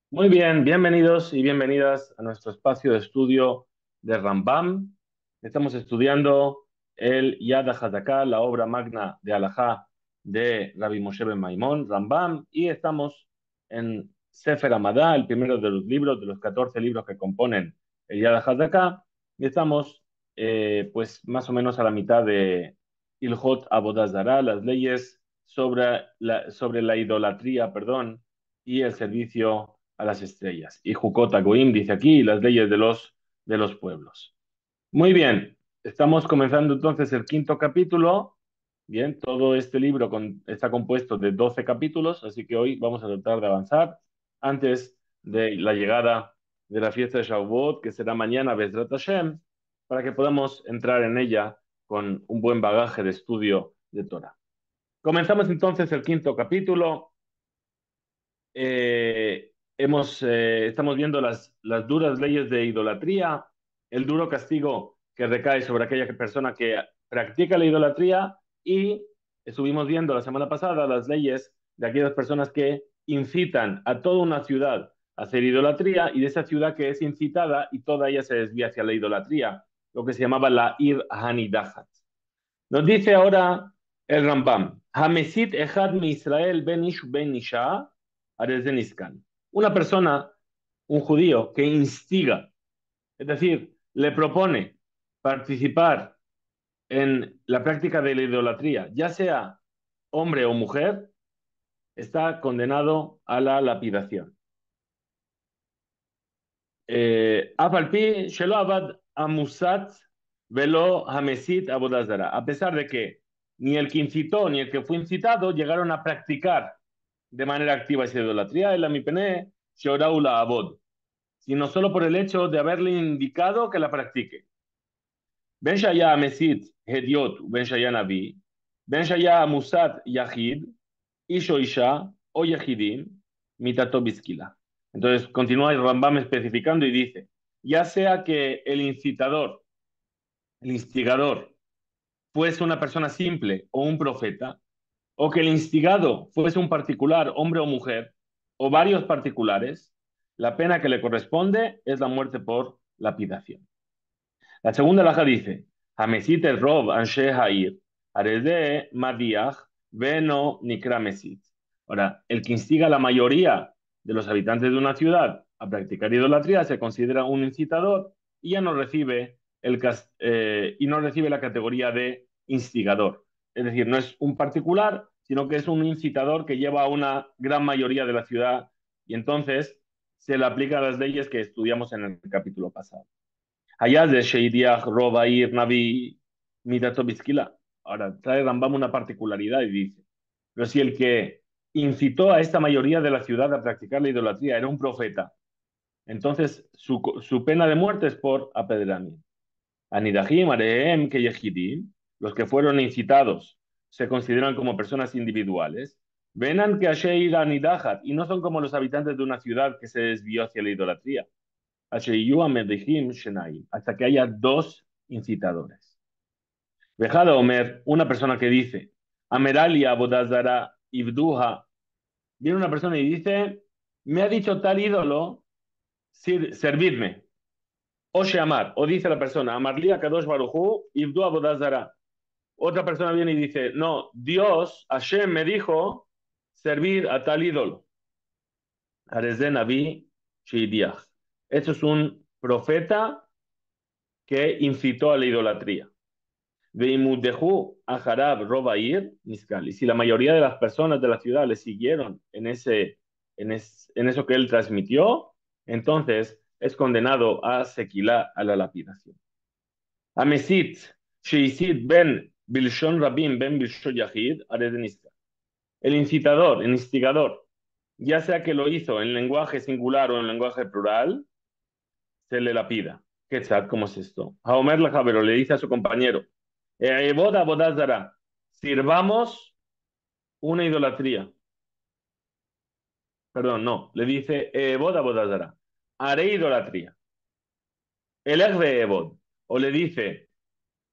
Muy bien, bienvenidos y bienvenidas a nuestro espacio de estudio de Rambam. Estamos estudiando el Yad HaZaká, la obra magna de Halajá de Rabbi Moshe ben Maimón, Rambam, y estamos en Sefer Hamadá, el primero de los libros, de los 14 libros que componen el Yad HaZaká, y estamos pues más o menos a la mitad de Ilhot Avodah Zará, las leyes sobre la idolatría, perdón, y el servicio a las estrellas. Y Jukota Goim dice aquí las leyes de los pueblos. Muy bien, estamos comenzando entonces el quinto capítulo. Bien, todo este libro está compuesto de 12 capítulos, así que hoy vamos a tratar de avanzar antes de la llegada de la fiesta de Shavuot, que será mañana, Bezrat Hashem, para que podamos entrar en ella con un buen bagaje de estudio de Torah. Comenzamos entonces el quinto capítulo. Estamos viendo las duras leyes de idolatría, el duro castigo que recae sobre aquella persona que practica la idolatría y estuvimos viendo la semana pasada las leyes de aquellas personas que incitan a toda una ciudad a hacer idolatría y de esa ciudad que es incitada y toda ella se desvía hacia la idolatría, lo que se llamaba la Ir Hanidahat. Nos dice ahora el Rambam, Hamesit Echad mi Israel ben Ish ben Isha, Arezeniskan. Una persona, un judío, que instiga, es decir, le propone participar en la práctica de la idolatría, ya sea hombre o mujer, está condenado a la lapidación. Afalpi, Shelo Abad Amusat Velo Hamesit Abodazara. A pesar de que ni el que incitó ni el que fue incitado llegaron a practicar de manera activa esa idolatría, el Amipene, Sheoraula Abod, sino solo por el hecho de haberle indicado que la practique. Ben Shaya Mesit Hediot, Ben Shaya Nabi, Ben Shaya Musat Yahid, Isho Isha o Yahidim, Mitato Biskila. Entonces continúa el Rambam especificando y dice, ya sea que el incitador, el instigador, fuese una persona simple o un profeta, o que el instigado fuese un particular, hombre o mujer, o varios particulares, la pena que le corresponde es la muerte por lapidación. La segunda laja dice, Hamesit el Rob Anshe Ha'ir, Arede Madiach, Veno Nikra Mesit. Ahora, el que instiga a la mayoría de los habitantes de una ciudad a practicar idolatría se considera un incitador y ya no recibe, y no recibe la categoría de instigador. Es decir, no es un particular, sino que es un incitador que lleva a una gran mayoría de la ciudad y entonces se le aplican las leyes que estudiamos en el capítulo pasado. Allá de Sheidiach, Robair, Navi, Midato Biskila. Ahora, trae Rambam una particularidad y dice, pero si el que incitó a esta mayoría de la ciudad a practicar la idolatría era un profeta, entonces su pena de muerte es por apedreamiento. Anidahim, Arehem, Keyehidim, los que fueron incitados se consideran como personas individuales. Venan que Asheir Anidahat, y no son como los habitantes de una ciudad que se desvió hacia la idolatría hasta que haya dos incitadores. Dejada Omer, una persona que dice, Ameralia Bodazara Ibduha, viene una persona y dice, me ha dicho tal ídolo, servidme. O Sheamar, o dice la persona, Amarlia Kadosh Baruchu, Ibdua Bodazara. Otra persona viene y dice, no, Dios, Hashem me dijo servir a tal ídolo. Arezé Nabi Shidiach. Esto es un profeta que incitó a la idolatría. Veimudehu Aharab Robair Niskal. Y si la mayoría de las personas de la ciudad le siguieron en eso que él transmitió, entonces es condenado a sequilá, a la lapidación. Amesit, Sheisit ben Bilshon Rabin ben Bilshon Yahid, Aredeniska. El incitador, el instigador, ya sea que lo hizo en lenguaje singular o en lenguaje plural, se le lapida. ¿Qué chat? ¿Cómo es esto? Haomer Lajavero le dice a su compañero, Boda Bodazara, sirvamos una idolatría. Perdón, no, le dice Boda Bodazara, haré idolatría. El de Ebod, o le dice,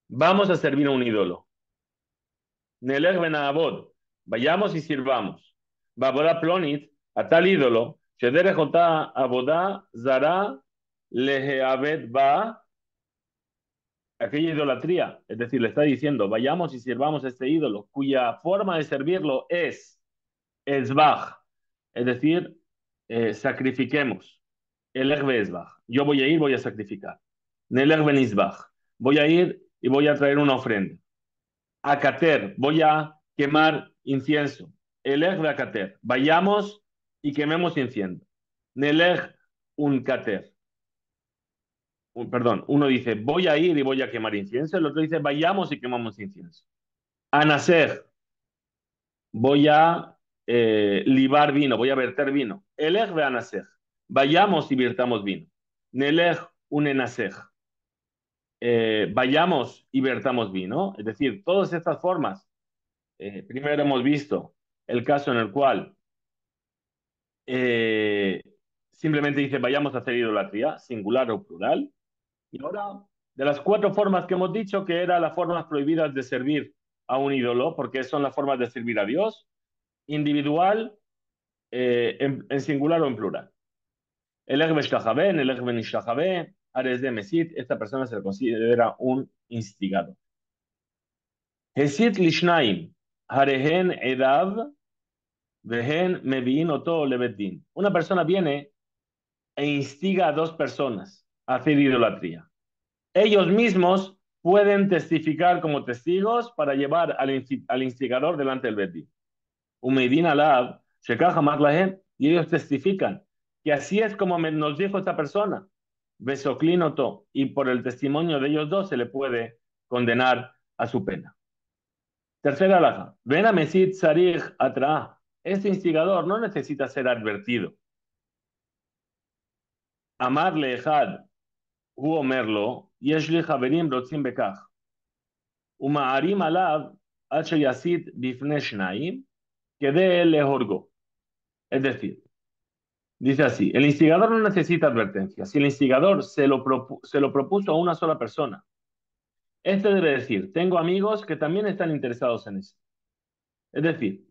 vamos a servir a un ídolo. Nelech ben Abod, vayamos y sirvamos. Baboda Plonit, a tal ídolo, Shederech ota aboda zara leheabed ba, aquella idolatría. Es decir, le está diciendo, vayamos y sirvamos a este ídolo, cuya forma de servirlo es esbaj, es decir, sacrifiquemos. Elech beesbaj. Yo voy a ir, voy a sacrificar. Nelech benisbaj. Voy a ir y voy a traer una ofrenda. Akater, voy a quemar incienso. Elech beakater. Vayamos y quememos incienso. Nelech un kater. Perdón, uno dice, voy a ir y voy a quemar incienso. El otro dice, vayamos y quemamos incienso. Anaser, voy a libar vino, voy a verter vino. Elech beanaser. Vayamos y virtamos vino. Nelech un enaser. Vayamos y vertamos vino. Es decir, todas estas formas. Primero hemos visto el caso en el cual eh, simplemente dice vayamos a hacer idolatría, singular o plural. Y ahora, de las cuatro formas que hemos dicho, que eran las formas prohibidas de servir a un ídolo, porque son las formas de servir a Dios, individual, en singular o en plural. El Ejbe el Ejbe Nishtahabé, Ares de Mesit, esta persona se le considera un instigado. Hesit Lishnaim, Harehen Edav, Vehen Meviin Oto Lebetin. Una persona viene e instiga a dos personas a hacer idolatría. Ellos mismos pueden testificar como testigos para llevar al instigador delante del Betin. Umeidin Alab, Shekach Amar Lahem, y ellos testifican que así es como nos dijo esta persona. Besoclinoto, y por el testimonio de ellos dos se le puede condenar a su pena. Tercera alhaja. Ven a Mesit Sarich Atra. Este instigador no necesita ser advertido. Amar Lehad, Hu Omerlo, Yesh li Haverim Rotzim Bekach. Uma'arim Alav, H. Yasid Bifne Shnaim, que de él le jorgó. Es decir, dice así, el instigador no necesita advertencia. Si el instigador se lo propuso a una sola persona, este debe decir, tengo amigos que también están interesados en eso. Es decir,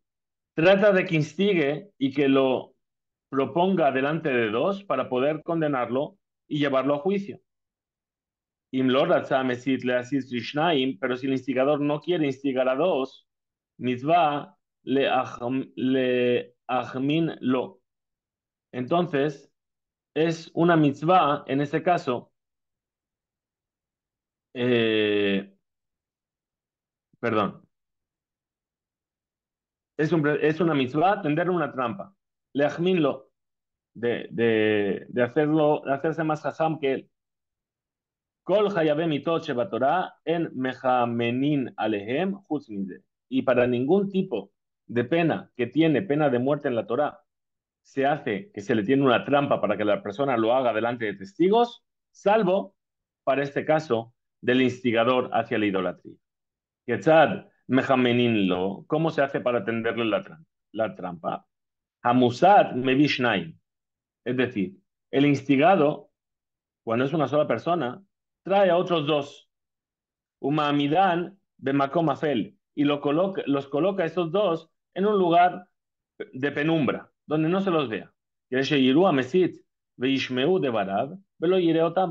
trata de que instigue y que lo proponga delante de dos para poder condenarlo y llevarlo a juicio. Pero si el instigador no quiere instigar a dos, mitzvah le ahmin lo. Entonces, es una mitzvah, en ese caso, perdón, es una mitzvah tender una trampa. Le ahmin lo, de hacerse más jajam que él. Kol hayabem mitot shebatorah en mejamenin alehem chutz mize. Y para ningún tipo de pena que tiene pena de muerte en la Torah, se hace que se le tiene una trampa para que la persona lo haga delante de testigos, salvo para este caso del instigador hacia la idolatría. Ketzad mejamenin lo, ¿cómo se hace para tenderle la trampa? Hamusad mevishnaim. Es decir, el instigado, cuando es una sola persona, trae a otros dos. Umamidan bemakom afel. Y los coloca a esos dos en un lugar de penumbra, donde no se los vea.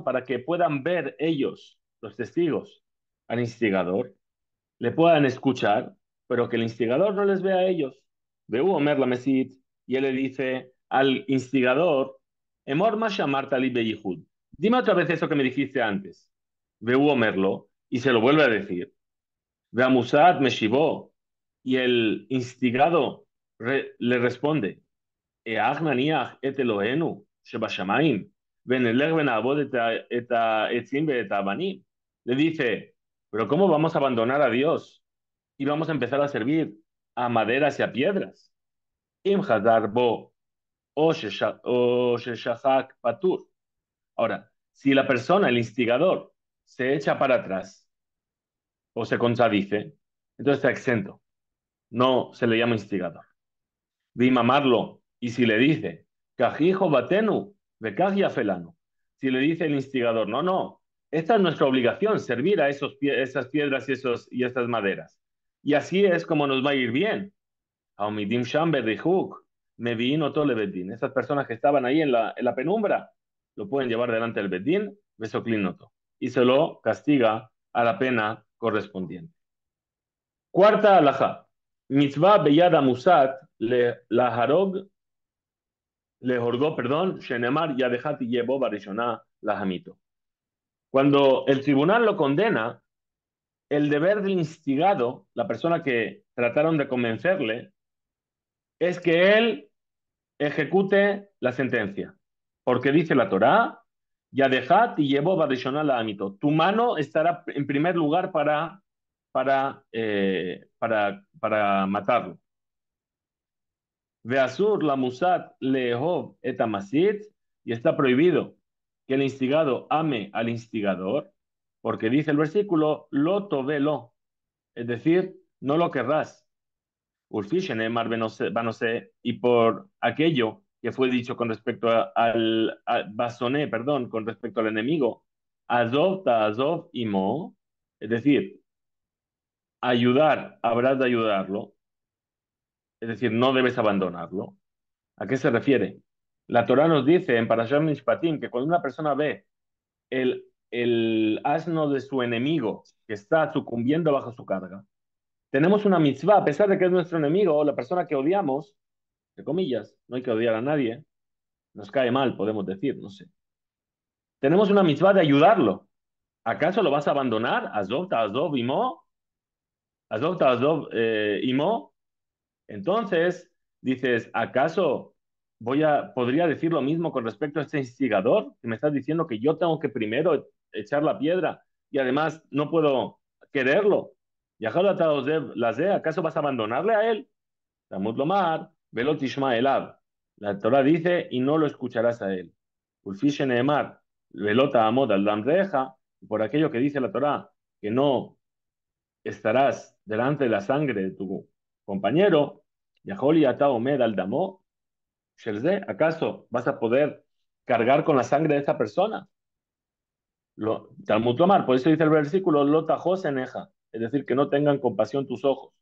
Para que puedan ver ellos, los testigos, al instigador, le puedan escuchar, pero que el instigador no les vea a ellos. Veu Omer la Mesit, y él le dice al instigador, Emor Masha Marta li beyihud. Dime otra vez eso que me dijiste antes. Veu Omerlo, y se lo vuelve a decir. Veamusad Meshivó, y el instigado le responde, Each naniach et Elohenu, shebashamayim, venelech venabod et ha'etzim ve'et ha'avanim. Le dice, pero ¿cómo vamos a abandonar a Dios y vamos a empezar a servir a maderas y a piedras? Im hadar bo o sheshachak patur. Ahora, si la persona, el instigador, se echa para atrás o se contradice, entonces está exento. No se le llama instigador. Mamarlo, y si le dice, Kajijo batenu, Bekaj felano, si le dice el instigador, no, no, esta es nuestra obligación, servir a esas piedras y estas maderas. Y así es como nos va a ir bien. Aumidim Shamber Rihuk, Meviín o Tole Bedín. Esas personas que estaban ahí en la penumbra, lo pueden llevar delante del Bedín, Besoclinoto, y se lo castiga a la pena correspondiente. Cuarta alajá. Mitzvah beyada musat la harog le jorgó, perdón, Shenemar Yadejati Yebo Barishona la Hamito. Cuando el tribunal lo condena, el deber del instigado, la persona que trataron de convencerle, es que él ejecute la sentencia. Porque dice la Torá, Yadejat y Yebo Barishona la Hamito. Tu mano estará en primer lugar para matarlo. Veasur la musat lehov et amasit, y está prohibido que el instigado ame al instigador, porque dice el versículo, lo tovelo, es decir, no lo querrás. Urfishen emar banose, y por aquello que fue dicho con respecto al basoné, perdón, con respecto al enemigo, azov ta azov imo, es decir, ayudar, habrás de ayudarlo, es decir, no debes abandonarlo. ¿A qué se refiere? La Torá nos dice en Parashat Mishpatim que cuando una persona ve el asno de su enemigo que está sucumbiendo bajo su carga, tenemos una mitzvah, a pesar de que es nuestro enemigo o la persona que odiamos, entre comillas, no hay que odiar a nadie, nos cae mal, podemos decir, no sé. Tenemos una mitzvah de ayudarlo. ¿Acaso lo vas a abandonar? Azov, ta'azov, imo. Azov, ta'azov, imo. Entonces, dices, ¿acaso podría decir lo mismo con respecto a este instigador? Que me estás diciendo que yo tengo que primero echar la piedra y además no puedo quererlo. ¿Acaso vas a abandonarle a él? Talmud Lomar, Velo Tishma Elab. La Torah dice, y no lo escucharás a él. Ulfishe Neemar, Velota Amod al Damreja, por aquello que dice la Torah, que no estarás delante de la sangre de tu compañero, Yaholi Ata Omed al Damo, Shelze, ¿acaso vas a poder cargar con la sangre de esa persona? Talmud Lomar, por eso dice el versículo, Lota Joseneja, es decir, que no tengan compasión tus ojos.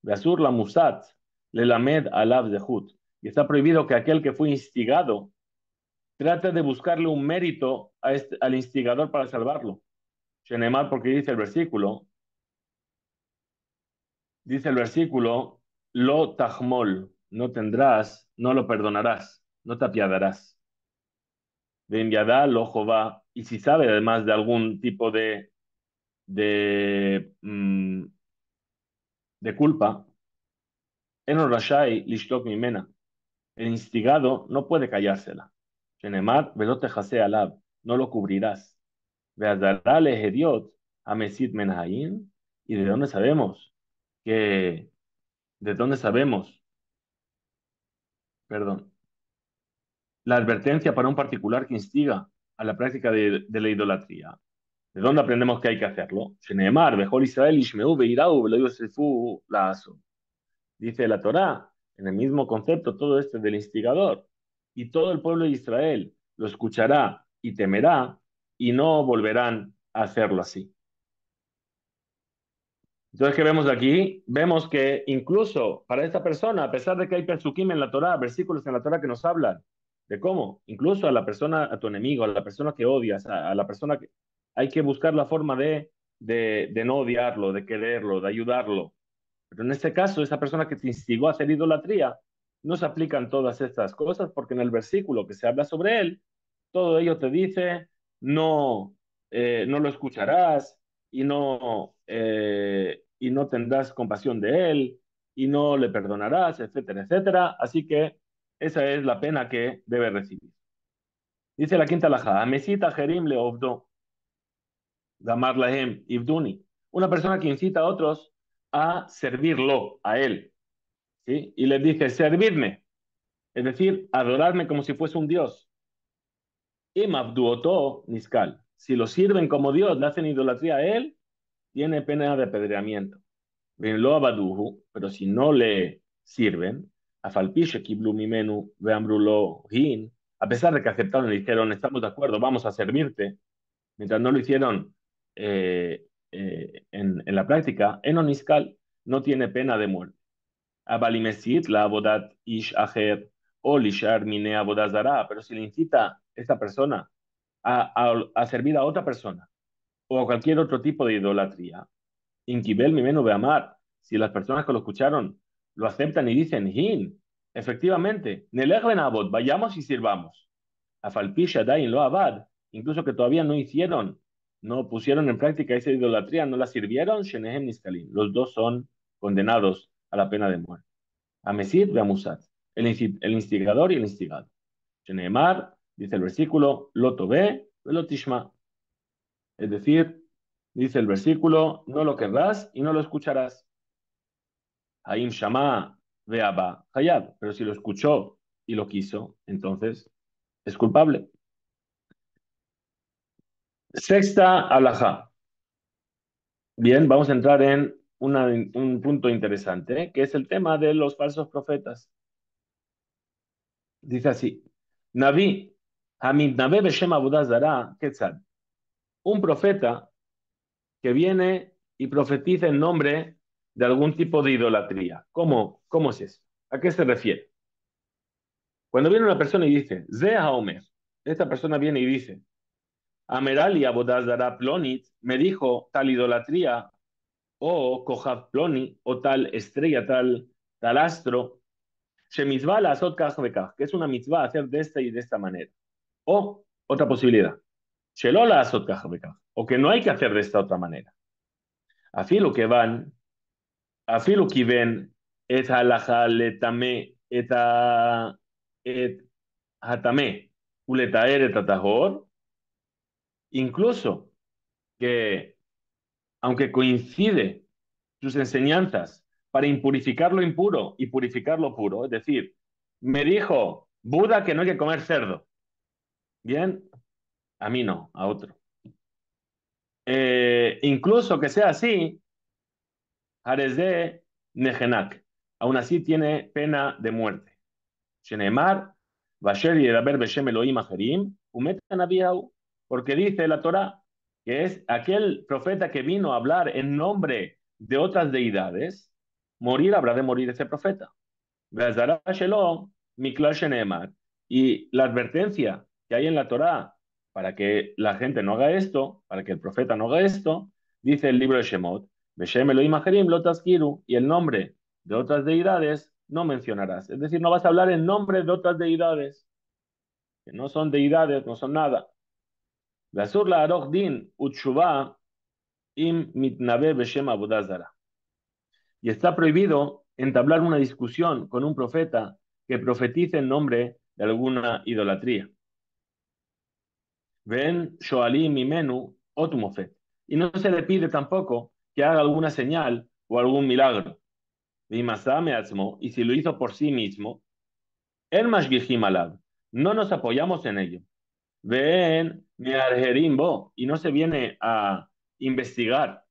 Beasur la Musat, le lamed alav zehut. Y está prohibido que aquel que fue instigado trate de buscarle un mérito al instigador para salvarlo. Shenemar, porque dice el versículo, lo tajmol, no tendrás, no lo perdonarás, no te apiadarás. De enviada lo jová, y si sabe además de algún tipo de, mm, de culpa, en rashai lishtok mimena. El instigado no puede callársela. Shenemar, velote jase alab, no lo cubrirás. Veadarale hediot a mesit menhaim. ¿Y de dónde sabemos? Que, ¿De dónde sabemos? Perdón. La advertencia para un particular que instiga a la práctica de la idolatría. ¿De dónde aprendemos que hay que hacerlo? Shenemar, Bejol Israel, Ishmeu, Beirau, Velo Yosefu, Laaso. Dice la Torá, en el mismo concepto, todo este del instigador. Y todo el pueblo de Israel lo escuchará y temerá y no volverán a hacerlo así. Entonces, ¿qué vemos aquí? Vemos que incluso para esta persona, a pesar de que hay persukim en la Torá, versículos en la Torá que nos hablan de cómo, incluso a la persona, a tu enemigo, a la persona que odias, a la persona que hay que buscar la forma de no odiarlo, de quererlo, de ayudarlo. Pero en este caso, esa persona que te instigó a hacer idolatría, no se aplican todas estas cosas porque en el versículo que se habla sobre él, todo ello te dice, no, no lo escucharás y no tendrás compasión de él y no le perdonarás, etcétera, etcétera. Así que esa es la pena que debe recibir. Dice la quinta alajá, Mesita Jerim le obdo, Damar lahem ibduni. Una persona que incita a otros a servirlo, a él, ¿sí? Y les dice, servidme, es decir, adorarme como si fuese un dios. Im abduoto niskal. Si lo sirven como Dios, le hacen idolatría a él, tiene pena de apedreamiento. Lo abaduhu, pero si no le sirven, afalpishe kiblu mimenu veambrulo hin, a pesar de que aceptaron y dijeron, estamos de acuerdo, vamos a servirte, mientras no lo hicieron en la práctica, enoniskal no tiene pena de muerte. Abalimesit, la abodat ish aher, o lishar mine abodazara, pero si le incita esta persona a servir a otra persona o a cualquier otro tipo de idolatría, Inkibel mimenu beamar, si las personas que lo escucharon lo aceptan y dicen, Hin, efectivamente, Nelech ben Abod, vayamos y sirvamos. Afalpi Shadain lo abad, incluso que todavía no hicieron, no pusieron en práctica esa idolatría, no la sirvieron, Shenehem Niskalim. Los dos son condenados a la pena de muerte. Amesid ve Amusat, el instigador y el instigado. Sheneemar, dice el versículo, Loto ve, lo tishma. Es decir, dice el versículo, no lo querrás y no lo escucharás. Haim Shama ve Abba Hayab, pero si lo escuchó y lo quiso, entonces es culpable. Sexta alajá. Bien, vamos a entrar en un punto interesante, que es el tema de los falsos profetas. Dice así, Naví, Hamid Navé Beshem Abudazara, Ketzad, un profeta que viene y profetiza en nombre de algún tipo de idolatría. ¿Cómo es eso? ¿A qué se refiere? Cuando viene una persona y dice, Ze Haomer, esta persona viene y dice, Amerali Abodazara Plonit me dijo tal idolatría o Kohav Ploni, o tal estrella, tal astro, Shemizvah la azot kaj vekaj, que es una mitzvah hacer de esta y de esta manera. O otra posibilidad, Shelo la azot kaj vekaj, o que no hay que hacer de esta otra manera. Afilu que van, afilu que ven, et halacha letame, et hatame, uletaer et atahor, incluso que, aunque coincide sus enseñanzas para impurificar lo impuro y purificar lo puro. Es decir, me dijo Buda que no hay que comer cerdo. Bien, a mí no, a otro. Incluso que sea así, Harezde Nejenak. Aún así tiene pena de muerte. Shenemar, Basher y Edaber Beshem Elohim Ajerim, Umetan Abiyahu. Porque dice la Torah que es aquel profeta que vino a hablar en nombre de otras deidades, morir habrá de morir ese profeta. Y la advertencia que hay en la Torá para que la gente no haga esto, para que el profeta no haga esto, dice el libro de Shemot, Beshem Elohim Ajerim lo tazkiru, y el nombre de otras deidades no mencionarás. Es decir, no vas a hablar en nombre de otras deidades, que no son deidades, no son nada. Vasur la aroch din utshuva im mitnabe beshem abodazara. Y está prohibido entablar una discusión con un profeta que profetice en nombre de alguna idolatría. Ven shoalim mimenu otumofet. Y no se le pide tampoco que haga alguna señal o algún milagro. Y si lo hizo por sí mismo, el mashgihim alab. No nos apoyamos en ello. Ven bo. Y no se viene a investigar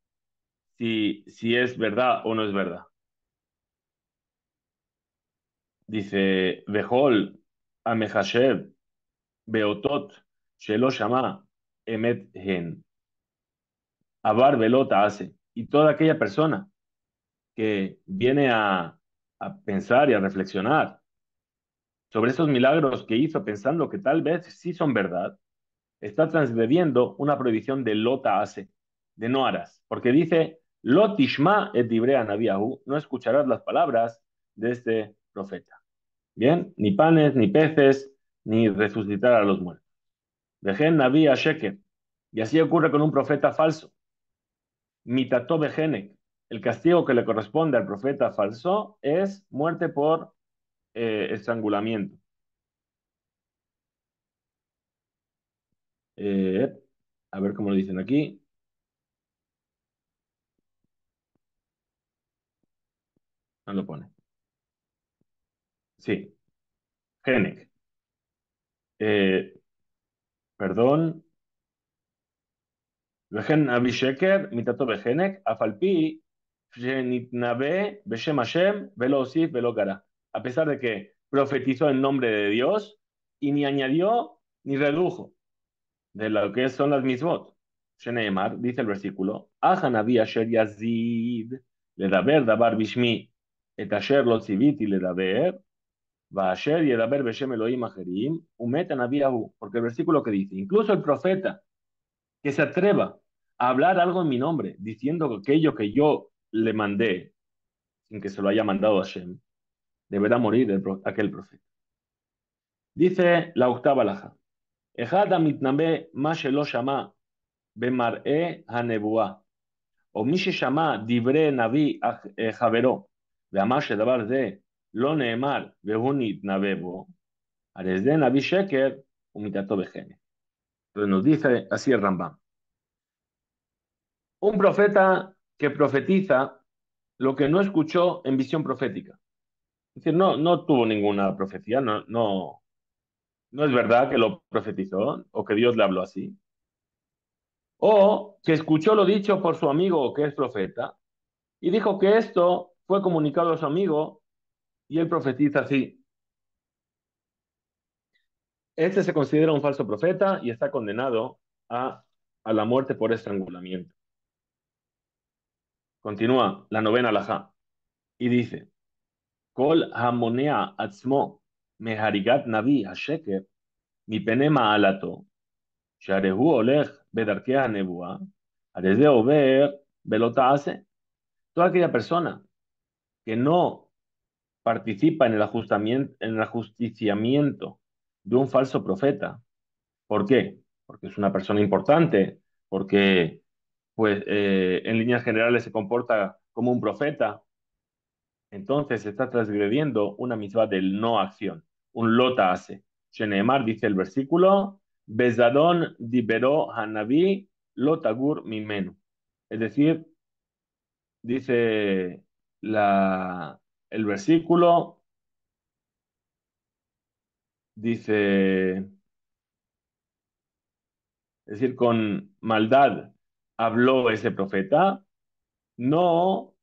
si es verdad o no es verdad. Dice, Behol amehashev beotot shelo shama emet hen. Abar velota hace. Y toda aquella persona que viene a pensar y a reflexionar sobre esos milagros que hizo pensando que tal vez sí son verdad, está transgrediendo una prohibición de lota hace, de no harás. Porque dice, lotishma et dibrea nabiahu, no escucharás las palabras de este profeta. Bien, ni panes, ni peces, ni resucitar a los muertos. Vejen naví a sheker. Y así ocurre con un profeta falso. Mitató bejenek. El castigo que le corresponde al profeta falso es muerte por estrangulamiento. Eh, a ver cómo lo dicen aquí. No lo pone. Sí, genek. Eh, perdón. Vejen naví sheker, mitato bejenek, afalpi, shenitnabe, beshem Hashem, velo osif, velo gara. A pesar de que profetizó en nombre de Dios y ni añadió ni redujo de lo que son las misbot. Sheneemar, dice el versículo, Aja naví asher yazid, le daber dabar bishmi. et asher lo tziviti ledaber, va asher yedaber beshem Elohim acherim, umet anaviahu. Porque el versículo que dice, incluso el profeta que se atreva a hablar algo en mi nombre, diciendo aquello que yo le mandé, sin que se lo haya mandado a Hashem, deberá morir aquel profeta. Dice la octava laja. Ejad amitnabe ma shelo shama bemar'e hanebuah. או מי ששמע דברי נביא חברו ואמר שדבר זה לא נאמר והוא נתנבא בו, הרי זה נביא שקר ומיתתו בחנק. Entonces nos dice así el Rambam. Un profeta que profetiza lo que no escuchó en visión profética. Es decir, no tuvo ninguna profecía, no es verdad que lo profetizó o que Dios le habló así. O que escuchó lo dicho por su amigo que es profeta y dijo que esto fue comunicado a su amigo y él profetiza así. Este se considera un falso profeta y está condenado a la muerte por estrangulamiento. Continúa la novena alajá y dice: Kol hamonea atzmo meharigat navi hasheker mipene ma'alato sharehu olech bedarkei hanebua areze over velo ta'ase. Toda aquella persona que no participa en el ajusticiamiento de un falso profeta. ¿Por qué? Porque es una persona importante, porque pues, en líneas generales se comporta como un profeta, entonces está transgrediendo una mitzvah del no acción, un lota hace. Sheneemar dice el versículo, Bezadon dibero hanavi lotagur mimenu. Es decir, dice el versículo, dice, es decir, con maldad habló ese profeta, no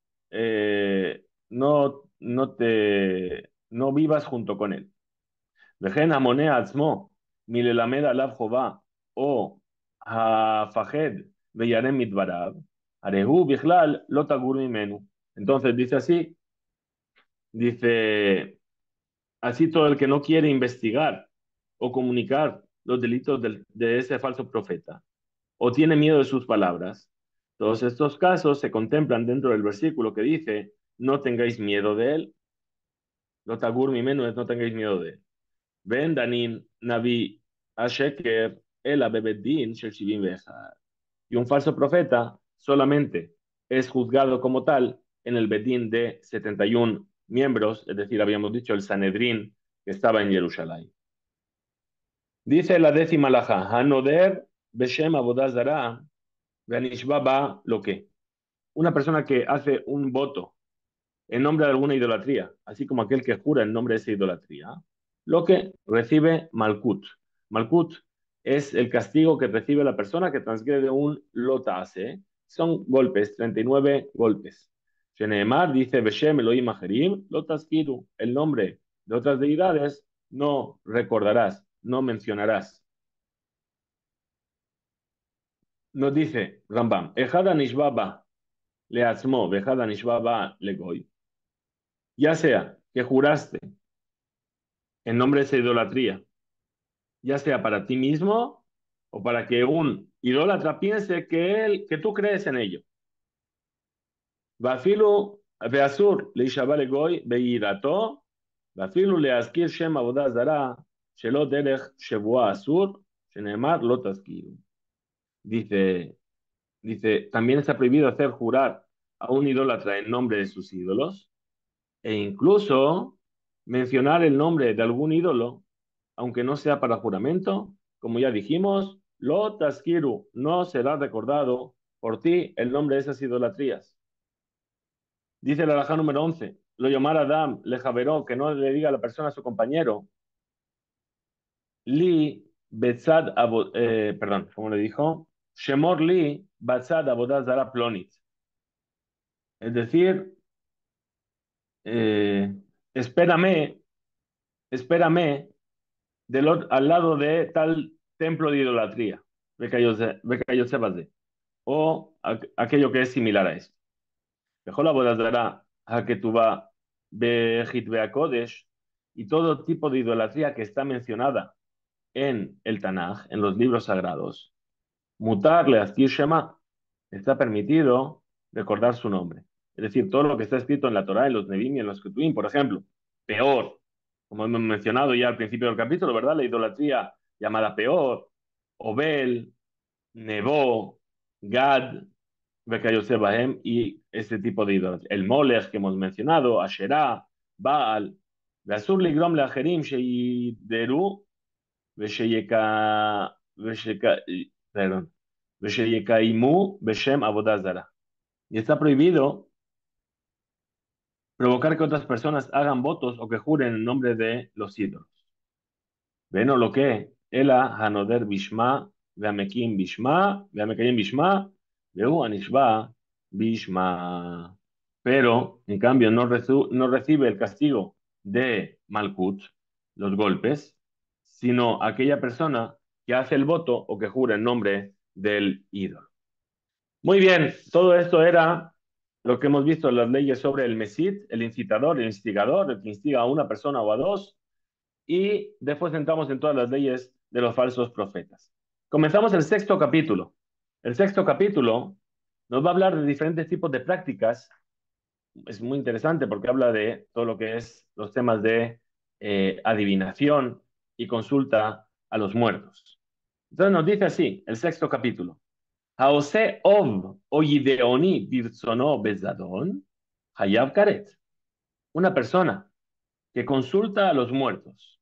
vivas junto con él. וכן המונה עצמו מללמד עליו חובה או הפחד וירא מדבריו, הרי הוא בכלל לא תגור ממנו. Entonces dice así, dice, así todo el que no quiere investigar o comunicar los delitos de ese falso profeta o tiene miedo de sus palabras, todos estos casos se contemplan dentro del versículo que dice, no tengáis miedo de él. Lo tagur mi menos es no tengáis miedo de él. Ven danin navi asheker el abebeddin shel shivim ve'echad. Y un falso profeta solamente es juzgado como tal en el bedín de 71 miembros, es decir, habíamos dicho el Sanedrín que estaba en Jerusalén. Dice la décima laja, Hanoder beshem abodazara ve'anishba ba lo que. Una persona que hace un voto en nombre de alguna idolatría, así como aquel que jura en nombre de esa idolatría, lo que recibe Malkut. Malkut es el castigo que recibe la persona que transgrede un lotase. Son golpes, 39 golpes. Sheneemar dice, Beshem Elohim Acherim, lotaskiru, el nombre de otras deidades no recordarás, no mencionarás. Nos dice Rambam, Ejada Nishbaba leatzmo, Bejada Nishbaba legoy. Ya sea que juraste en nombre de esa idolatría, ya sea para ti mismo o para que un idólatra piense que tú crees en ello. ואפילו, ואסור להישבע לגוי ביראתו, ואפילו להזכיר שם עבודה זרה שלא דרך שבועה אסור, שנאמר לא תזכירו. Dice, también está prohibido hacer jurar a un idólatra en nombre de sus ídolos, e incluso mencionar el nombre de algún ídolo, aunque no sea para juramento, como ya dijimos, lo taskiru, no será recordado por ti el nombre de esas idolatrías. Dice el alajá número 11, lo llamar Adam, le javeró, que no le diga a la persona, a su compañero, li betzad, perdón, ¿cómo le dijo? Shemor li betzad abodazara plonit. Es decir, eh, espérame, espérame al lado de tal templo de idolatría, o aquello que es similar a esto. Dejó la boda dará a que tú va Bejitbe Kodesh, y todo tipo de idolatría que está mencionada en el Tanaj, en los libros sagrados, mutarle astir Shema, está permitido recordar su nombre. Es decir, todo lo que está escrito en la Torá, en los Nevim y en los Ketuvim, por ejemplo, peor, como hemos mencionado ya al principio del capítulo, ¿verdad? La idolatría llamada peor, Obel, Nebo, Gad, Bekayosebahem y este tipo de idolatría. El Molech que hemos mencionado, Asherah, Baal, ואסור לגרום לאחרים שידרו ושיקה, ושיקה, perdón, ושיקיימו בשם עבודה זרה. Y está prohibido provocar que otras personas hagan votos o que juren en nombre de los ídolos. Ven lo que, Ela Hanoder Bishma, Veamekim Bishma, Veamekayim Bishma, Veu Anishba Bishma. Pero, en cambio, no recibe el castigo de Malkut, los golpes, sino aquella persona que hace el voto o que jura en nombre del ídolo. Muy bien, todo esto era lo que hemos visto en las leyes sobre el mesit, el incitador, el instigador, el que instiga a una persona o a dos, y después entramos en todas las leyes de los falsos profetas. Comenzamos el sexto capítulo. El sexto capítulo nos va a hablar de diferentes tipos de prácticas. Es muy interesante porque habla de todo lo que es los temas de adivinación y consulta a los muertos. Entonces nos dice así, el sexto capítulo. Haose ov o yideoni birzono bezadon, hayav karet. Una persona que consulta a los muertos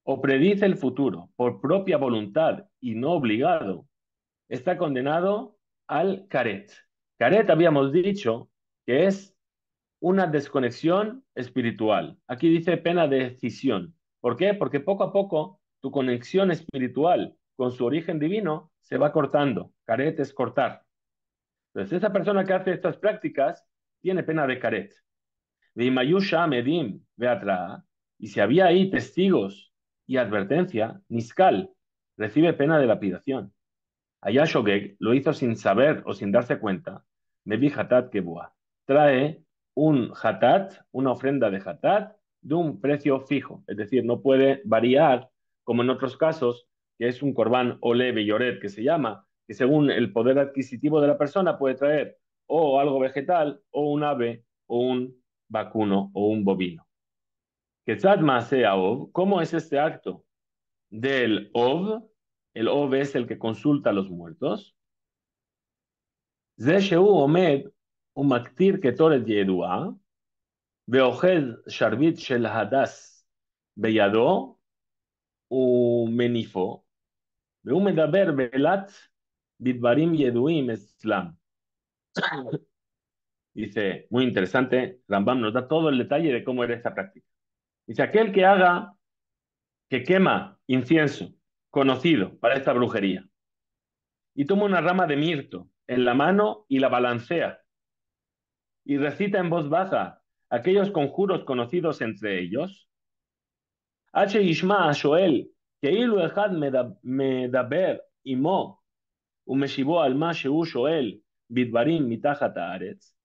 o predice el futuro por propia voluntad y no obligado, está condenado al caret. Caret habíamos dicho que es una desconexión espiritual. Aquí dice pena de escisión. ¿Por qué? Porque poco a poco tu conexión espiritual con su origen divino se va cortando. Caret es cortar. Entonces, esa persona que hace estas prácticas tiene pena de caret. Vimayusha medim veatra, y si había ahí testigos y advertencia, Niskal recibe pena de lapidación. Allá Shogeg lo hizo sin saber o sin darse cuenta. Mevi hatat kebua. Trae un hatat, una ofrenda de hatat, de un precio fijo. Es decir, no puede variar, como en otros casos, que es un corbán ole beyoret, que se llama, que según el poder adquisitivo de la persona puede traer o algo vegetal, o un ave, o un vacuno, o un bovino. Quetzad Maaseh Ov, ¿cómo es este acto del Ov? El Ov es el que consulta a los muertos. זה שהוא עומד ומקטיר קטורת ידועה ואוחז שרביט של הדס בידו ומניפו, והוא מדבר בלט בדברים ידועים אצלם. Dice, muy interesante, Rambam nos da todo el detalle de cómo era esta práctica. Dice, aquel que haga, que quema incienso conocido para esta brujería y toma una rama de mirto en la mano y la balancea y recita en voz baja aquellos conjuros conocidos entre ellos, עד שישמע השואל כאילו אחד מדבר עמו ומשיבו על מה שהוא שואל בדברים מתחת הארץ,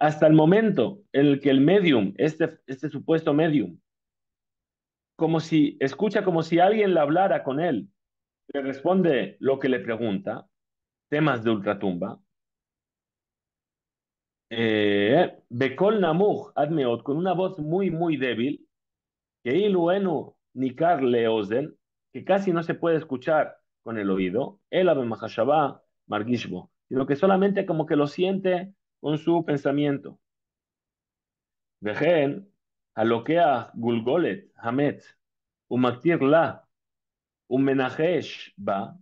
hasta el momento en el que el medium, este supuesto medium, como si escucha como si alguien le hablara con él, le responde lo que le pregunta, temas de ultratumba, Bekol Namuch Admeot, con una voz muy, muy débil, que Iluenu Nikar Leozen, que casi no se puede escuchar con el oído, el Ave Mahashabá Margishbo, sino que solamente como que lo siente con su pensamiento. Vejen, Alokea Gulgolet Hamet, Umaktir La, Umenajesh Ba,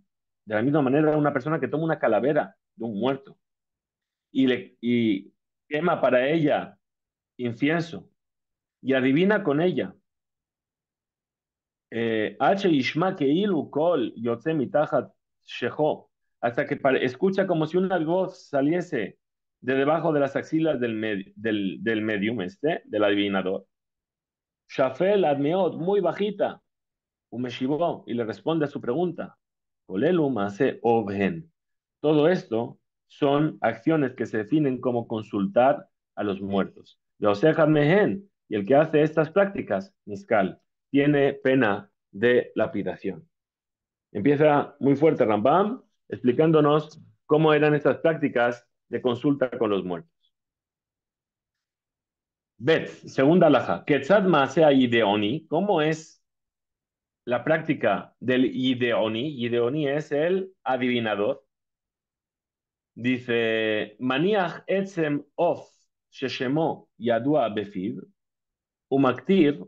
de la misma manera una persona que toma una calavera de un muerto y quema para ella incienso y adivina con ella. H. Ishma Keilu Kol Yotze Mitachat Shejo, hasta que escucha como si una voz saliese de debajo de las axilas del medium, del adivinador. Shafel Admeot, muy bajita, Umeshivó, y le responde a su pregunta. Kolelu Mase Obhen. Todo esto son acciones que se definen como consultar a los muertos. Yosef Mehen, Y el que hace estas prácticas, Niskal, tiene pena de lapidación. Empieza muy fuerte Rambam explicándonos cómo eran estas prácticas de consulta con los muertos. Bet, segunda alhaja, Ketzad Maasea Ideoni, ¿cómo es la práctica del Ideoni? Ideoni es el adivinador. Dice, Maniach etzem of sheshemo yadua befiv, umaktir,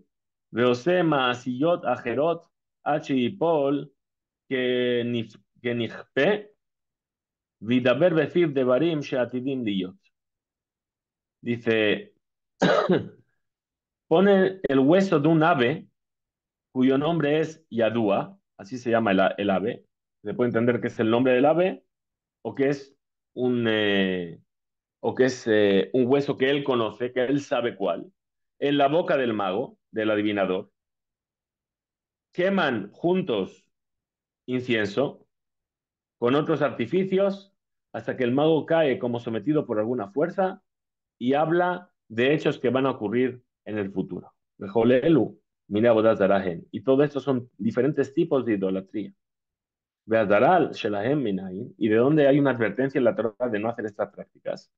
veose maasiyot acherot, achipol, que nichpe, vidaber befiv devarim sheatidim liyot. Dice, pone el hueso de un ave cuyo nombre es Yadua, así se llama el ave. Se puede entender que es el nombre del ave o que es un, un hueso que él conoce, que él sabe cuál, en la boca del mago, del adivinador. Queman juntos incienso con otros artificios hasta que el mago cae como sometido por alguna fuerza y habla de hechos que van a ocurrir en el futuro. Y todo esto son diferentes tipos de idolatría. Y de dónde hay una advertencia en la Torah de no hacer estas prácticas.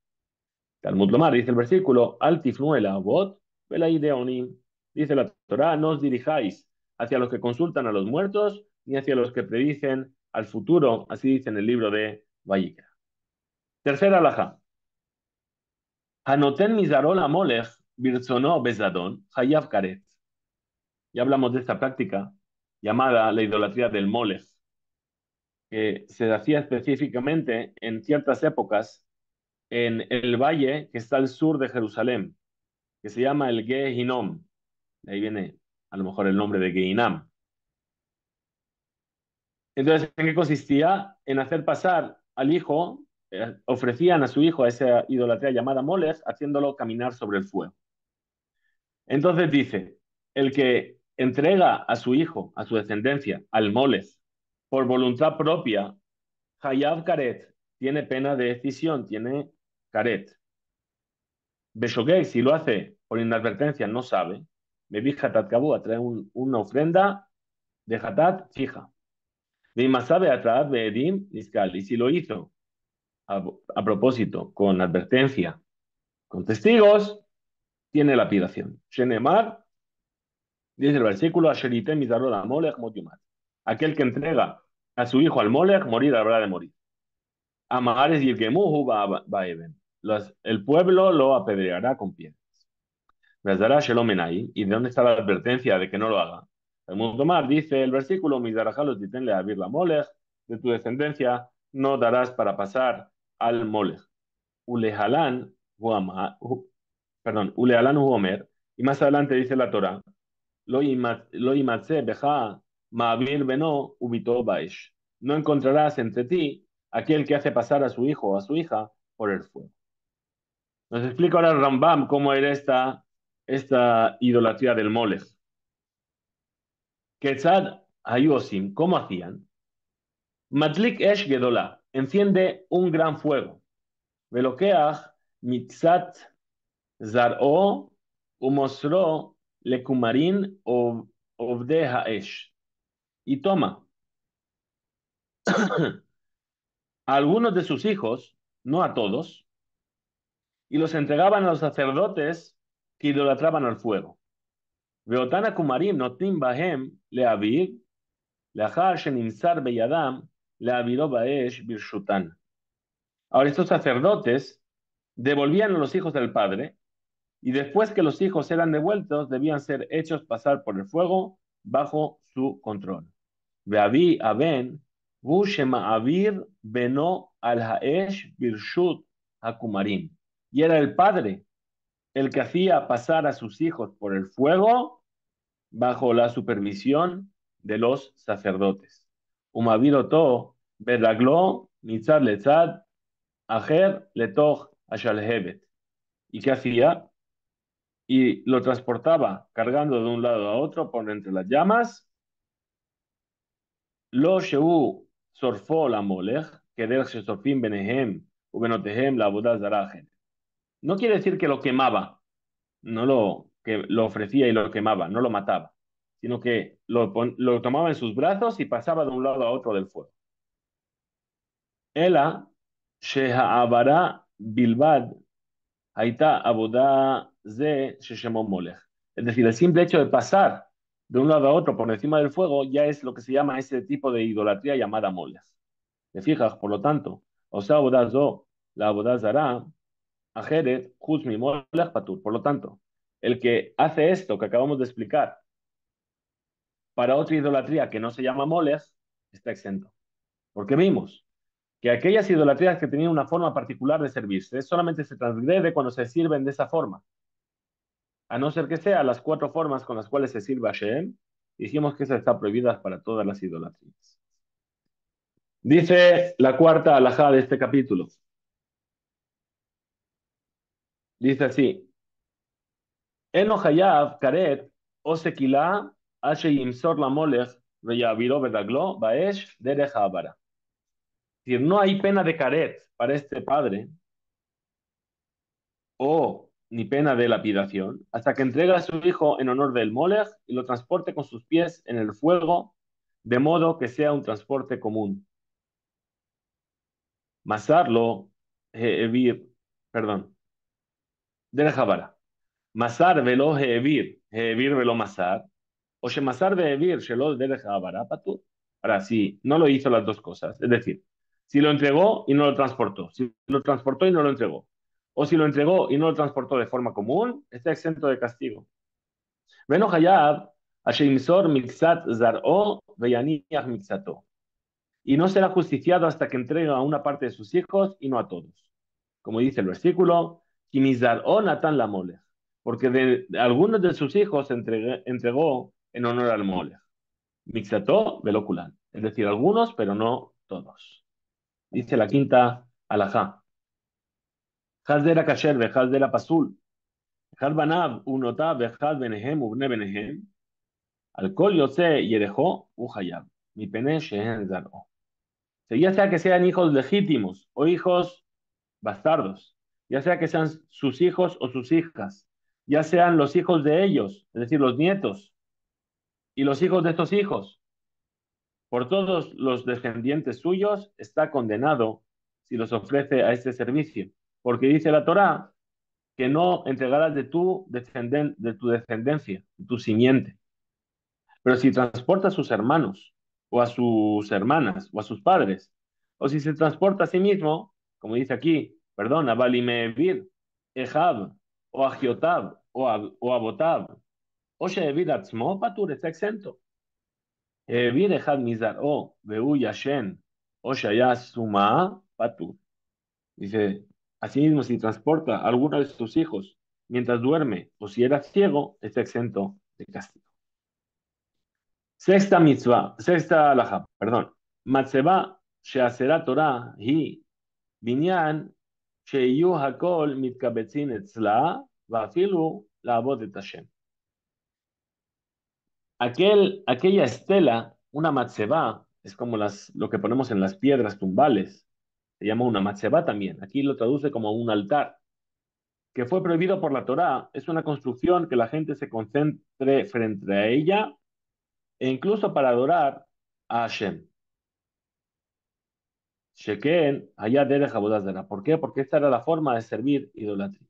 Talmud Lomar dice el versículo, Al tifnu el avot, vela ideonim. Dice la Torah, no os dirijáis hacia los que consultan a los muertos, ni hacia los que predicen al futuro, así dice en el libro de Vayikra. Tercera alhaja. Hanoten mizarol amolech birzono bezadon, hayav karet. Ya hablamos de esta práctica llamada la idolatría del molech, que se hacía específicamente en ciertas épocas en el valle que está al sur de Jerusalén, que se llama el Gehinom. De ahí viene a lo mejor el nombre de Gehinam. Entonces, ¿en qué consistía? En hacer pasar al hijo, ofrecían a su hijo a esa idolatría llamada Molech, haciéndolo caminar sobre el fuego. Entonces dice, el que entrega a su hijo, a su descendencia, al Molech, por voluntad propia, Hayav Karet, tiene pena de decisión, tiene Karet. Beshogeg, si lo hace por inadvertencia, no sabe. Me vi Hatat Kabu, trae una ofrenda de Hatat fija. De Masabe Atraat Beedim Niskal. Y si lo hizo a propósito, con advertencia, con testigos, tiene lapidación. Shenemar, dice el versículo, Asherite Mizarro la Molech Motiumat. Aquel que entrega a su hijo al Molech, morir habrá de morir. Amares y el Gemuhu Baeben. El pueblo lo apedreará con piedras. ¿Y de dónde está la advertencia de que no lo haga? El mundo mar dice el versículo, Mizarajalos ditenle a vir la molech, de tu descendencia no darás para pasar al molech. Ulehalán, perdón, Ulehalán Huomer, y más adelante dice la Torah, lo imatze beja ma'avir beno ubito baesh. No encontrarás entre ti aquel que hace pasar a su hijo o a su hija por el fuego. Nos explica ahora el Rambam cómo era esta idolatría del Molech. Quetzad Hayosim, ¿cómo hacían? Matlik Esh Gedolah, enciende un gran fuego. Velokeach Mitzat Zar'o Umosro Lekumarin Ovde Haesh. Y toma a algunos de sus hijos, no a todos, y los entregaban a los sacerdotes que idolatraban al fuego. Veotana Kumarim Notim Bahem Leaviv Lahar Shenimsar Beyadam Leaviró Baesh Birshutan. Ahora, estos sacerdotes devolvían a los hijos del padre y después que los hijos eran devueltos, debían ser hechos pasar por el fuego bajo su control. Veavi Aben, Hu Shema'avir Beno al Haesh Birshut Hakumarim. Y era el padre el que hacía pasar a sus hijos por el fuego bajo la supervisión de los sacerdotes. Umaviroto, Beraglo, Mitzad Letzad, Ajer Letoch Ashalhevet. ¿Y qué hacía? Y lo transportaba cargando de un lado a otro por entre las llamas. Lo Sheu Sorfo la Molech, que der Sorfim Benehem, Ubenotehem la Boda Zarajen. No quiere decir que lo quemaba, no lo que lo ofrecía y lo quemaba, no lo mataba, sino que lo tomaba en sus brazos y pasaba de un lado a otro del fuego. Ela, Sheha'abara Bilbad, Haita Abodá Ze Sheshemo Molech. Es decir, el simple hecho de pasar de un lado a otro por encima del fuego ya es lo que se llama ese tipo de idolatría llamada Molech. ¿Te fijas? Por lo tanto, o sea, Abodá Zo, la Abodá Zara, Ajeret, Huzmi Molech Patur. Por lo tanto, el que hace esto que acabamos de explicar para otra idolatría que no se llama Molech, está exento. Porque vimos que aquellas idolatrías que tenían una forma particular de servirse, solamente se transgrede cuando se sirven de esa forma, a no ser que sea las cuatro formas con las cuales se sirve a Shem, dijimos que esa está prohibida para todas las idolatrías. Dice la cuarta alajá de este capítulo, dice así, Eno hayav karet o sequilá ashe yimsor la molech veyaviro bedaglo baesh derech habara. Es decir, no hay pena de caret para este padre o ni pena de lapidación, hasta que entrega a su hijo en honor del Molech y lo transporte con sus pies en el fuego, de modo que sea un transporte común. Masarlo, Heevir, perdón, de Jabara. Masar velo Heevir, Heevir velo Masar, o Shemasar de Heevir, Shelo de Jabara, Patu. Ahora, si no lo hizo las dos cosas, es decir, si lo entregó y no lo transportó, si lo transportó y no lo entregó, o si lo entregó y no lo transportó de forma común, está exento de castigo. Veno Hayab, Ashimsor Mixat Zar'o, Veyaniach Mixato. Y no será justiciado hasta que entrega a una parte de sus hijos y no a todos. Como dice el versículo, Kimizar'o Natan la Molech, porque de algunos de sus hijos entregó en honor al Molech. Mixato Veloculan, es decir, algunos, pero no todos. Dice la quinta alajá. Hazdera Kasher, Hazdera Pasul, Hadbanav, Unotav, Had Benehem, Ubne Benehem, Alcohol Yose y dejó Uhayab, mi pene Shehen Zar'o. Ya sea que sean hijos legítimos o hijos bastardos, ya sea que sean sus hijos o sus hijas, ya sean los hijos de ellos, es decir, los nietos y los hijos de estos hijos, por todos los descendientes suyos, está condenado si los ofrece a este servicio. Porque dice la Torá que no entregarás de tu descendencia, de tu simiente. Pero si transporta a sus hermanos, o a sus hermanas, o a sus padres, o si se transporta a sí mismo, como dice aquí, perdón, a Balimevir, Ehab, o a Giotab, o a Botab, o Shevir Atzmo, Patur, está exento. Evir Ehab Mizar, o Beu Yashen, o Shaya Suma, Patur. Dice, asimismo, si transporta a alguno de sus hijos mientras duerme, o si era ciego, está exento de castigo. Sexta mitzvah, sexta alajá, perdón. Matzeba sheasera Torah hi binyan sheyu hakol mitkabetzin etzla vafilu לעבוד את Hashem. Aquella estela, una matzeba, es como lo que ponemos en las piedras tumbales. Se llama una matzeba también. Aquí lo traduce como un altar. Que fue prohibido por la Torá. Es una construcción que la gente se concentre frente a ella e incluso para adorar a Hashem. Sheken, allá derech abodazara. ¿Por qué? Porque esta era la forma de servir idolatría.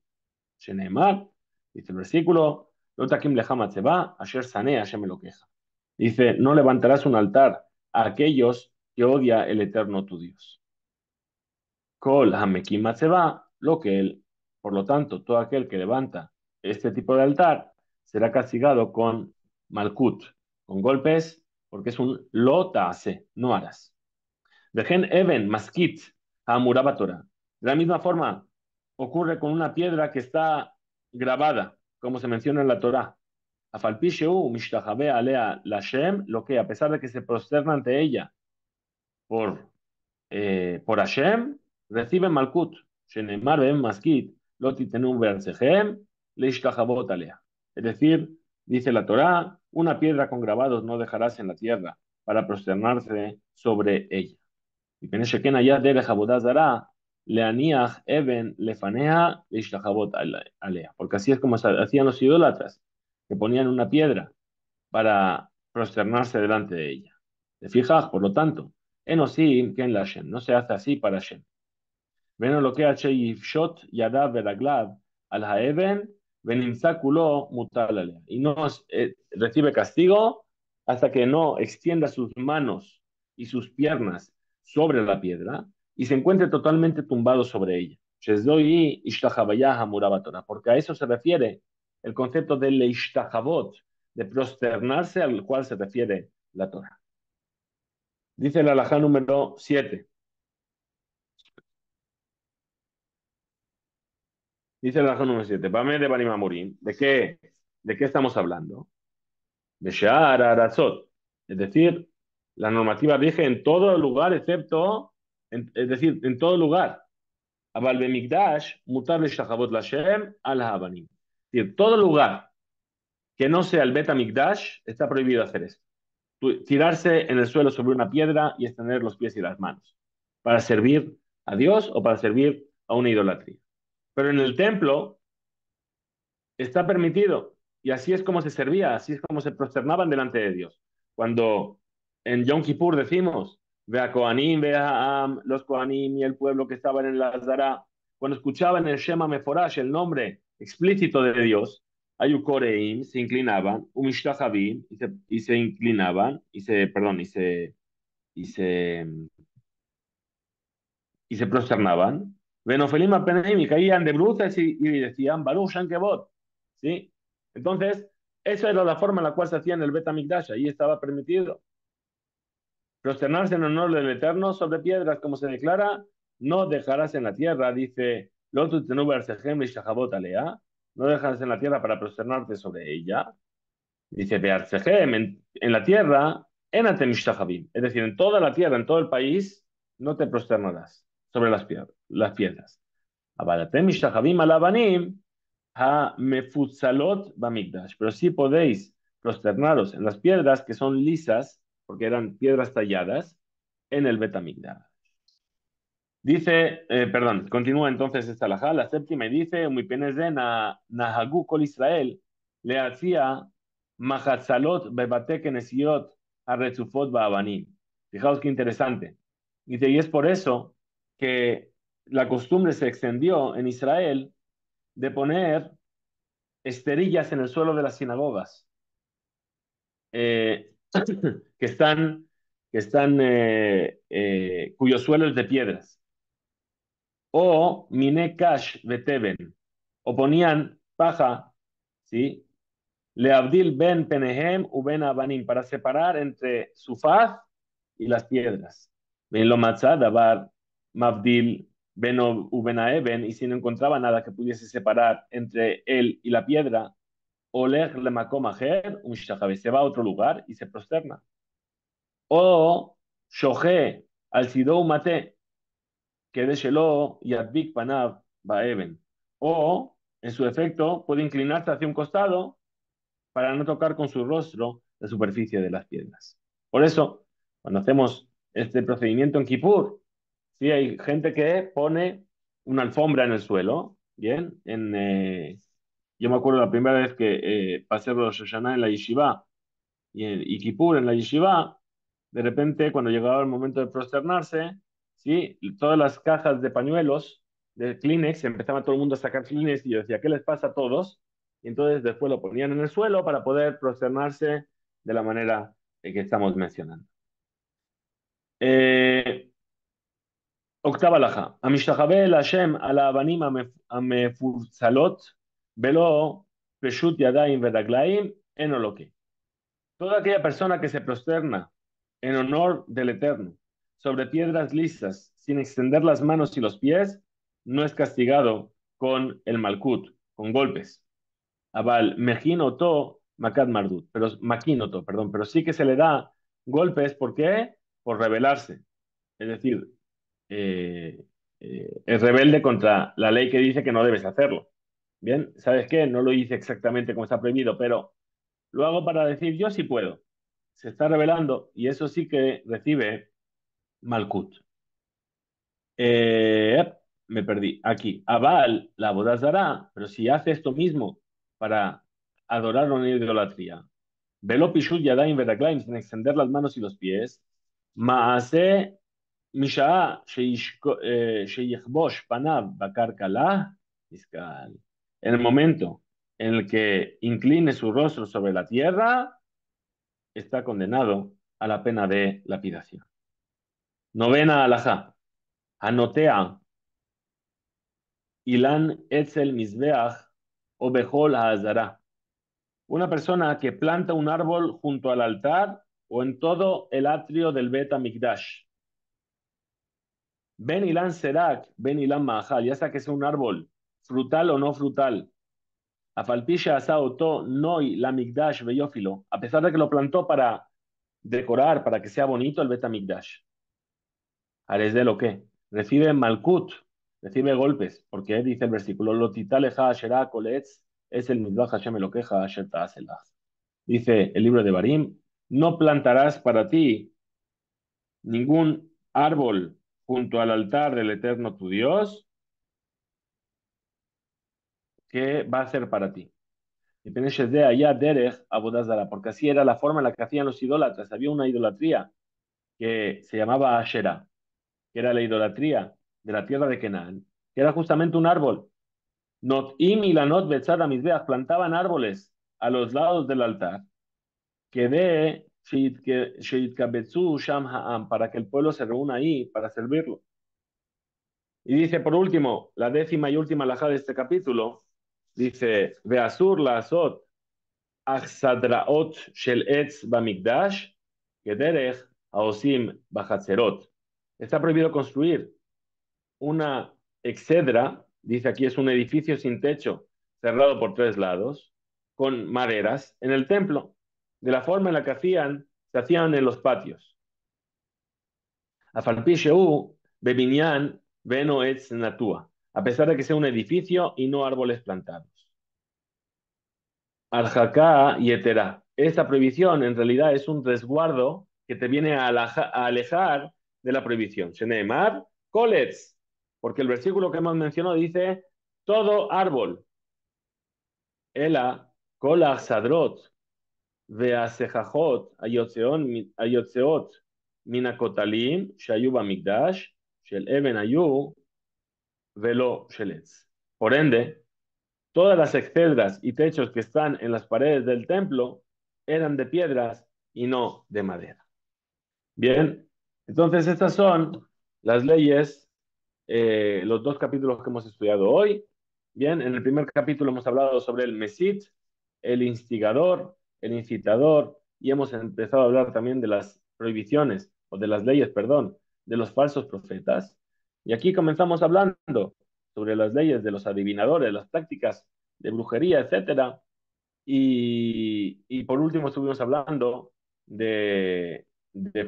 Sheneemar, dice el versículo, no takim lejama tzeba, asher sane, Hashem me lo queja. Dice, no levantarás un altar a aquellos que odia el eterno tu Dios. Kol hamekim matzeba, lo que él, por lo tanto, todo aquel que levanta este tipo de altar será castigado con malkut, con golpes, porque es un lo taase, no harás. Dejen Even, Maskit, Hamuraba Torah. De la misma forma, ocurre con una piedra que está grabada, como se menciona en la Torah. Afalpisheu, Mishtahabe, Alea, Lashem, lo que a pesar de que se prosterna ante ella por Hashem, reciben Malkut. Shenemar, Ben, Maskit, Loti Tenum, Versehem, Leishtahabot, Alea. Es decir, dice la Torah, una piedra con grabados no dejarás en la tierra para prosternarse sobre ella. Y Penesheken allá derech abodazara, leaniach even lefanea leishtachabot alea. Porque así es como hacían los idólatras, que ponían una piedra para prosternarse delante de ella. ¿Te fijas? Por lo tanto, enosim ken la Hashem, no se hace así para Hashem. Ven lo que hace Yifshot Yadav Veraglav al Haeben, Benimsa Kulo Mutal alea. Y no recibe castigo hasta que no extienda sus manos y sus piernas sobre la piedra y se encuentre totalmente tumbado sobre ella. Shezdoi Ishtahabayah Hamuraba Torah, porque a eso se refiere el concepto de Leishtahabot, de prosternarse al cual se refiere la Torah. Dice el alajá número 7. Dice el alajá número 7. Bame de Banimamurim. ¿De qué estamos hablando? De Shear Arazot. Es decir, la normativa rige en todo lugar excepto, es decir, en todo lugar. Abal Bemikdash, mutar le shachabot lashem al habanim. Es decir, todo lugar que no sea el Bet Mikdash está prohibido hacer esto. Tirarse en el suelo sobre una piedra y extender los pies y las manos para servir a Dios o para servir a una idolatría. Pero en el templo está permitido y así es como se servía, así es como se prosternaban delante de Dios. Cuando en Yom Kippur decimos, ve a Kohanim, ve a los Kohanim y el pueblo que estaban en la Zara, cuando escuchaban el Shema Meforash, el nombre explícito de Dios, Ayukoreim, se inclinaban, Umishtahavim, y se inclinaban, y se, y se prosternaban. Benofelim apenaim, y caían de bruces y decían, Baruch Shankebot. ¿Sí? Entonces, esa era la forma en la cual se hacía en el Bet HaMikdash. Ahí estaba permitido prosternarse en honor del Eterno sobre piedras, como se declara, no dejarás en la tierra, dice, no dejarás en la tierra para prosternarte sobre ella. Dice, en la tierra, es decir, en toda la tierra, en todo el país, no te prosternarás sobre las piedras. Pero sí podéis prosternaros en las piedras que son lisas, porque eran piedras talladas, en el Betamigdash. Dice, perdón, continúa entonces esta alajá, la séptima, y dice, muy penes de Nahagu Kol Israel, le hacía Mahatzalot Bebate Kenesiot Arrezufot Baabanim. Fijaos qué interesante. Dice, y es por eso que la costumbre se extendió en Israel de poner esterillas en el suelo de las sinagogas, eh, que están, cuyo suelo es de piedras. O mine kash beteben, o ponían paja, ¿sí? Leabdil ben penehem u ben abanim, para separar entre su faz y las piedras. Ben lo matzah davar mabdil ben u ben aeben, y si no encontraba nada que pudiese separar entre él y la piedra, oleg le makom aher, un se va a otro lugar y se prosterna. O shohe al sidou mate, que de shelo y adbik panav baeben. O, en su efecto, puede inclinarse hacia un costado para no tocar con su rostro la superficie de las piedras. Por eso, cuando hacemos este procedimiento en Kippur, sí hay gente que pone una alfombra en el suelo, ¿bien? Yo me acuerdo la primera vez que pasé Rosh Hashanah en la yeshiva y Kippur en la yeshiva, de repente cuando llegaba el momento de prosternarse, ¿sí? Todas las cajas de pañuelos de Kleenex, empezaba todo el mundo a sacar Kleenex y yo decía, ¿qué les pasa a todos? Y entonces después lo ponían en el suelo para poder prosternarse de la manera que estamos mencionando. Eh, Octava laja. המשתחווה להשם על האבנים המפוצלות ולא פשוט ידיים ורגליים, אינו לוקה. Toda aquella persona que se prosterna en honor del Eterno sobre piedras lisas, sin extender las manos y los pies, no es castigado con el malkut, con golpes. Abal, mejinoto, makad mardut, pero maquinoto, perdón, pero sí que se le da golpes, ¿por qué? Por rebelarse. Es decir, es rebelde contra la ley que dice que no debes hacerlo. Bien, ¿sabes qué? No lo hice exactamente como está prohibido, pero lo hago para decir yo sí puedo. Se está rebelando y eso sí que recibe Malkut. me perdí. Aquí, Abal, la boda zará, pero si hace esto mismo para adorar una idolatría, velo pishut yadayim veraglaim, sin extender las manos y los pies, maase mishaa sheyichbosh panav bakar kalah, iskal. En el momento en el que incline su rostro sobre la tierra, está condenado a la pena de lapidación. Novena alajá. Anotea Ilan Etzel Mizbeach o Behol Hazara. Una persona que planta un árbol junto al altar o en todo el atrio del Bet HaMikdash. Ben Ilan Serak, Ben Ilan Mahal, ya sea que sea un árbol frutal o no frutal. Afalpisha Asaoto Noi la Mikdash Beyófilo, a pesar de que lo plantó para decorar, para que sea bonito el Bet HaMikdash. ¿Ares de lo que? Recibe Malkut, recibe golpes, porque dice el versículo, Lotitaleja Asherah Koletz es el Mizbach Hashem Elokeja Asher Ta'aselach. Dice el libro de Barim, no plantarás para ti ningún árbol junto al altar del Eterno tu Dios, que va a ser para ti. Y tenés de allá derech abodazara, porque así era la forma en la que hacían los idólatras. Había una idolatría que se llamaba Asherah, que era la idolatría de la tierra de Canaán, que era justamente un árbol. Notim y la not betzada misbeach plantaban árboles a los lados del altar, que de sheitkabetzu sham ha'am, para que el pueblo se reúna ahí para servirlo. Y dice, por último, la décima y última alajá de este capítulo, dice, Veasur la azot achsadraot shel etz bamikdash, kederech haosim bachatzerot. Está prohibido construir una exedra, dice aquí es un edificio sin techo, cerrado por tres lados, con maderas, en el templo, de la forma en la que se hacían en los patios. Afalpi sheu bebinyan veno etz natua, a pesar de que sea un edificio y no árboles plantados. Al-Haká y Eterá. Esta prohibición en realidad es un resguardo que te viene a alejar de la prohibición. Sheneemar, Koletz, porque el versículo que hemos mencionado dice todo árbol. Ela, Kola Sadrot, Veasejajot, Ayotzeot, Minakotalim, Shayuba Mikdash, Shel Eben Ayu, Velo Sheletz. Por ende, todas las exedras y techos que están en las paredes del templo eran de piedras y no de madera. Bien, entonces estas son las leyes, los dos capítulos que hemos estudiado hoy. Bien, en el primer capítulo hemos hablado sobre el Mesit, el instigador, el incitador, y hemos empezado a hablar también de las prohibiciones, o de las leyes, perdón, de los falsos profetas. Y aquí comenzamos hablando sobre las leyes de los adivinadores, las prácticas de brujería, etcétera. Y por último estuvimos hablando de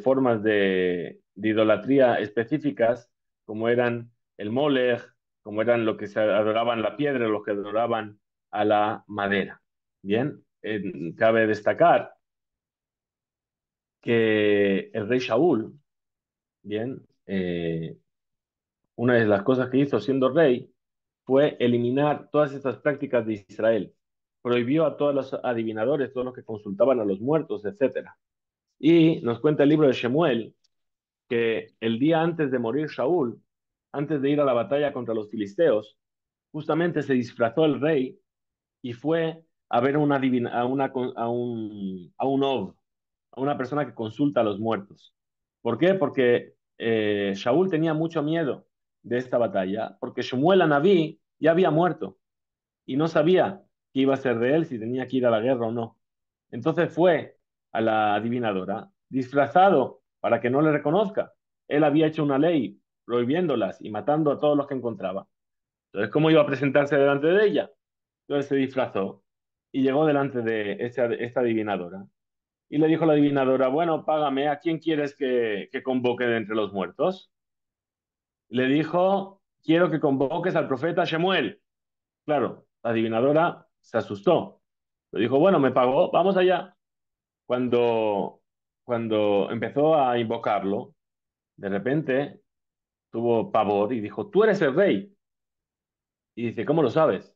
formas de idolatría específicas, como eran el molech, como eran lo que se adoraban la piedra, lo que adoraban a la madera. Bien, cabe destacar que el rey Shaul, bien, una de las cosas que hizo siendo rey fue eliminar todas estas prácticas de Israel. Prohibió a todos los adivinadores, todos los que consultaban a los muertos, etcétera. Y nos cuenta el libro de Shemuel que el día antes de morir Shaul, antes de ir a la batalla contra los filisteos, justamente se disfrazó el rey y fue a ver a un Ov, a una persona que consulta a los muertos. ¿Por qué? Porque Shaul tenía mucho miedo de esta batalla, porque Shemuel Anabí ya había muerto y no sabía qué iba a ser de él, si tenía que ir a la guerra o no. Entonces fue a la adivinadora disfrazado para que no le reconozca. Él había hecho una ley prohibiéndolas y matando a todos los que encontraba. Entonces, ¿cómo iba a presentarse delante de ella? Entonces se disfrazó y llegó delante de esta adivinadora. Y le dijo a la adivinadora, bueno, págame, ¿a quién quieres que convoque de entre los muertos? Le dijo, quiero que convoques al profeta Shemuel. Claro, la adivinadora se asustó. Le dijo, bueno, me pagó, vamos allá. Cuando, cuando empezó a invocarlo, de repente tuvo pavor y dijo, tú eres el rey. Y dice, ¿cómo lo sabes?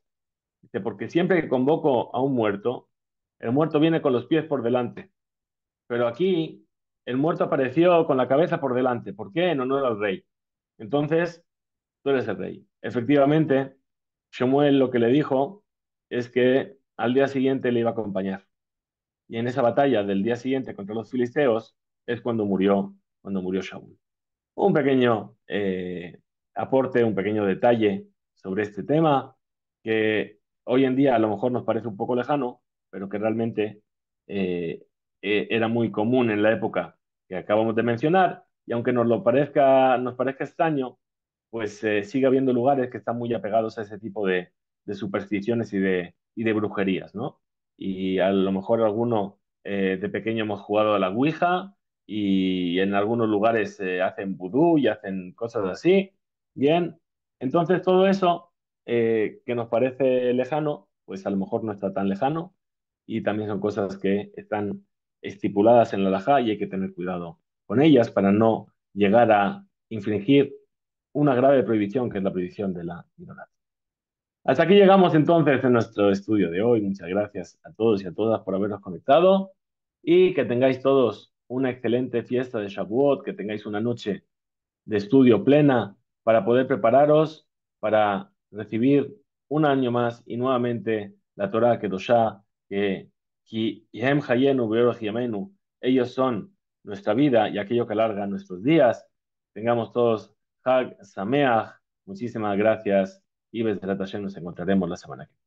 Dice, porque siempre que convoco a un muerto, el muerto viene con los pies por delante. Pero aquí el muerto apareció con la cabeza por delante. ¿Por qué? En honor al rey. Entonces, tú eres el rey. Efectivamente, Shemuel lo que le dijo es que al día siguiente le iba a acompañar. Y en esa batalla del día siguiente contra los filisteos es cuando murió Shaul. Un pequeño aporte, un pequeño detalle sobre este tema que hoy en día a lo mejor nos parece un poco lejano, pero que realmente eh, era muy común en la época que acabamos de mencionar, y aunque nos parezca extraño, pues sigue habiendo lugares que están muy apegados a ese tipo de supersticiones y de brujerías, ¿no? Y a lo mejor alguno de pequeño hemos jugado a la Ouija y en algunos lugares hacen vudú y hacen cosas así. Bien, entonces todo eso que nos parece lejano, pues a lo mejor no está tan lejano y también son cosas que están estipuladas en la halajá y hay que tener cuidado con ellas para no llegar a infringir una grave prohibición que es la prohibición de la ignorancia. Hasta aquí llegamos entonces en nuestro estudio de hoy. Muchas gracias a todos y a todas por habernos conectado y que tengáis todos una excelente fiesta de Shavuot, que tengáis una noche de estudio plena para poder prepararos para recibir un año más y nuevamente la Torah Kedoshá, que Ki Yehem Hayenu Be'orach Yamenu, ellos son nuestra vida y aquello que alarga nuestros días. Tengamos todos Hag Sameach. Muchísimas gracias y Bezrat Hashem nos encontraremos la semana que viene.